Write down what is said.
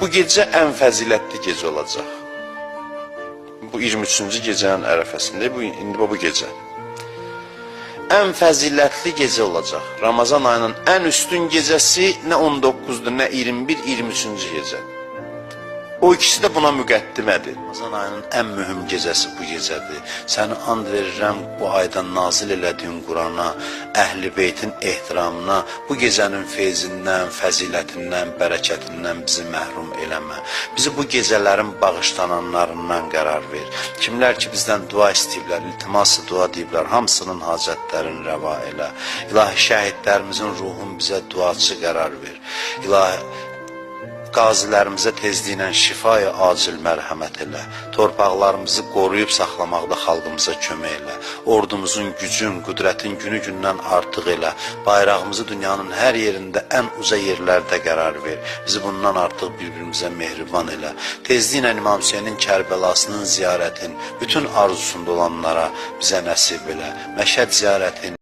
Bu gecə ən fəzilətli gecə olacaq. Bu 23-cü gecənin ərəfəsində, indi bu gecə. Ən fəzilətli gecə olacaq. Ramazan ayının ən üstün gecəsi nə 19-dur, nə 21, 23-cü gecə. O ikisi də buna müqəddimədir. Ramazan ayının ən mühüm gecəsi bu gecədir. Səni and verirəm bu aydan nazil elədiyin Qurana, Əhl-i Beytin ehtiramına, bu gecənin feyzindən, fəzilətindən, bərəkətindən bizi məhrum eləmə. Bizi bu gecələrin bağışlananlarından qərar ver. Kimlər ki bizdən dua istəyiblər, iltiması dua deyiblər, hamısının hacətlərini rəva elə. İlahi şəhidlərimizin ruhun bizə duaçı qərar ver. İlahi qazilərimizə tezliklə şifaya acil mərhəmət elə. Torpaqlarımızı qoruyub saxlamaqda xalqımıza kömək elə. Ordumuzun gücün, qüdrətin günü-gündən artıq elə. Bayrağımızı dünyanın hər yerində ən uca yerlərdə qərar ver. Bizi bundan artıq bir-birimizə mehriban elə. Tezliklə İmam Hüseynin Kərbəlasının ziyarətin, bütün arzusunda olanlara bizə nəsib elə. Məşhəd ziyarətin